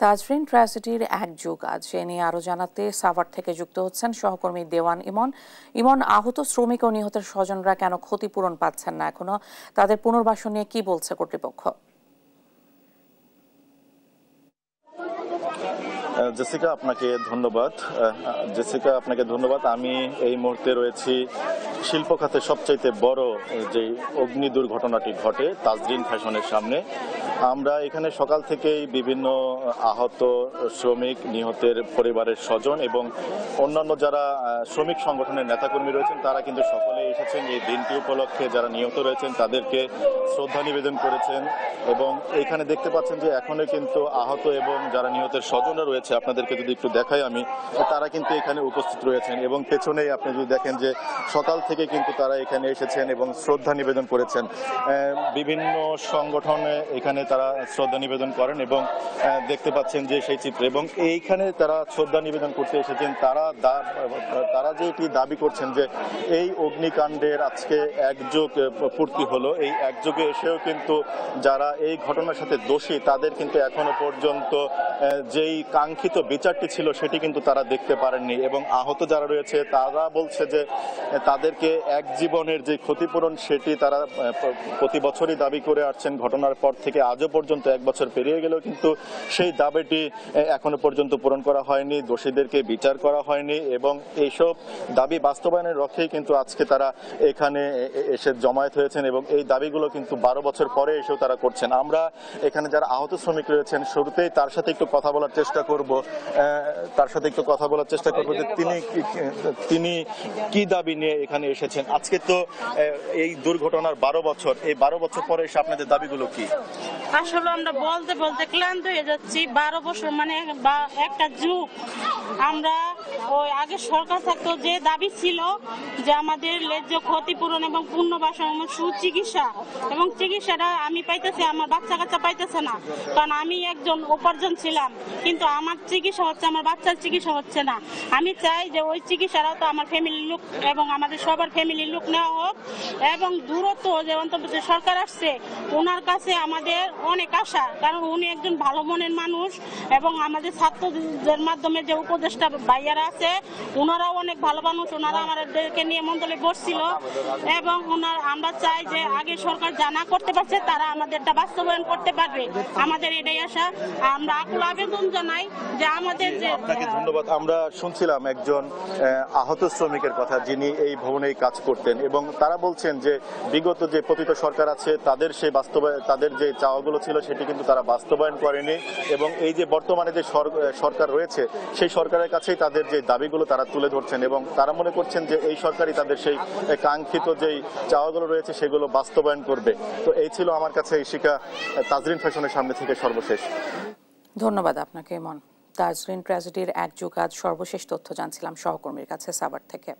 তাজরিন ট্র্যাজেডির এক যুগ আজ এ নিয়ে আরো জানাতে সাভার থেকে যুক্ত হচ্ছেন সহকর্মী দেওয়ান ইমন। ইমন, আহত শ্রমিক ও নিহতের স্বজনরা কেন ক্ষতিপূরণ পাচ্ছেন না এখনো? তাদের পুনর্বাসন নিয়ে কি বলছে কর্তৃপক্ষ? জেসিকা আপনাকে ধন্যবাদ। আমি এই মুহূর্তে রয়েছি শিল্প খাতে সবচাইতে বড় যে অগ্নি দুর্ঘটনাটি ঘটে তাজরিন ফ্যাশনের সামনে। আমরা এখানে সকাল থেকেই বিভিন্ন আহত শ্রমিক, নিহতের পরিবারের স্বজন এবং অন্যান্য যারা শ্রমিক সংগঠনের নেতাকর্মী রয়েছেন তারা কিন্তু সকলে এসেছেন এই দিনটি উপলক্ষে। যারা নিহত রয়েছেন তাদেরকে শ্রদ্ধা নিবেদন করেছেন এবং এখানে দেখতে পাচ্ছেন যে এখনো কিন্তু আহত এবং যারা নিহতের স্বজনরা রয়েছে, আপনাদেরকে যদি একটু দেখাই আমি, তারা কিন্তু এখানে উপস্থিত রয়েছেন এবং পেছনেই আপনি যদি দেখেন যে সকাল থেকে কিন্তু তারা এখানে এসেছেন এবং শ্রদ্ধা নিবেদন করেছেন। বিভিন্ন সংগঠনে এখানে তারা শ্রদ্ধা নিবেদন করেন এবং দেখতে পাচ্ছেন যে সেই চিত্র, এবং এইখানে তারা শ্রদ্ধা নিবেদন করতে এসেছেন। তারা যে এটি দাবি করছেন যে এই অগ্নিকাণ্ডের আজকে একযুগ পূর্তি হলো, এই একযুগে এসেও কিন্তু যারা এই ঘটনার সাথে দোষী তাদের কিন্তু এখনো পর্যন্ত যেই কাঙ্ক্ষিত বিচারটি ছিল সেটি কিন্তু তারা দেখতে পারেননি। এবং আহত যারা রয়েছে তারা বলছে যে তাদেরকে এক জীবনের যে ক্ষতিপূরণ সেটি তারা প্রতি বছরই দাবি করে আসছেন। ঘটনার পর থেকে আজও পর্যন্ত 1 বছর পেরিয়ে গেলেও কিন্তু সেই দাবিটি এখনো পর্যন্ত পূরণ করা হয়নি, দোষীদেরকে বিচার করা হয়নি এবং এইসব দাবি বাস্তবায়নের লক্ষ্যেই কিন্তু আজকে তারা এখানে এসে জমায়েত হয়েছেন এবং এই দাবিগুলো কিন্তু 12 বছর পরে এসেও তারা করছেন। আমরা এখানে যারা আহত শ্রমিক রয়েছেন শুরুতেই তার সাথে একটু কথা বলার চেষ্টা করব যে তিনি কি দাবি নিয়ে এখানে এসেছেন। আজকে তো এই দুর্ঘটনার 12 বছর, এই 12 বছর পরে এসে আপনাদের দাবিগুলো কি? আসলে আমরা বলতে বলতে ক্লান্ত হয়ে যাচ্ছি। 12 বছর মানে একটা যুগ। আমরা ওই আগে সরকার থাকতো যে দাবি ছিল যে আমাদের ন্যায্য ক্ষতিপূরণ এবং পুনর্বাসন এবং সুচিকিৎসা, এবং চিকিৎসাটা আমি পাইতেছি, আমার বাচ্চা কাচ্চা পাইতেছে না। কারণ আমি একজন উপার্জন ছিলাম, কিন্তু আমার চিকিৎসা হচ্ছে, আমার বাচ্চার চিকিৎসা হচ্ছে না। আমি চাই যে ওই চিকিৎসাটাও তো আমার ফ্যামিলির লোক এবং আমাদের সবার ফ্যামিলির লোক নেওয়া হোক। এবং দূরত্ব যে অন্তর্বর্তী সরকার আসছে ওনার কাছে আমাদের অনেক আশা, কারণ উনি একজন ভালো মনের মানুষ এবং আমাদের ছাত্রদের মাধ্যমে যে উপদেষ্টা ভাইয়ারা আছে ওনারাও অনেক ভালো মানুষ। ওনারা আমাদেরকে নিয়ে মন্ডলে বসছিল এবং আমরা চাই যে আগে সরকার জানা করতে পারছে তারা আমাদেরটা বাস্তবায়ন করতে পারবে, আমাদের এটাই আশা। আমরা আকুল আবেদন জানাই যে আমাদের যে। আপনাকে ধন্যবাদ। আমরা শুনছিলাম একজন আহত শ্রমিকের কথা যিনি এই ভবনেই কাজ করতেন এবং তারা বলছেন যে বিগত যে পতিত সরকার আছে তাদের যে চাওয়াগুলো ছিল সেটি কিন্তু তারা বাস্তবায়ন করেনি এবং এই যে বর্তমানে যে সরকার রয়েছে সেই সরকারের কাছেই তাদের যে দাবিগুলো তারা তুলে ধরছেন এবং তারা মনে করছেন যে এই সরকারই তাদের সেই কাঙ্ক্ষিত যেই চাওয়াগুলো রয়েছে সেগুলো বাস্তবায়ন করবে। তো এই ছিল আমার কাছে ইশিকা তাজরিন ফ্যাশনের সামনে থেকে সর্বশেষ। ধন্যবাদ আপনাকে ইমন। তাজরিন ট্র্যাজেডির এক যুগ আজ সর্বশেষ তথ্য জানছিলাম সহকর্মীর কাছে সাভার থেকে।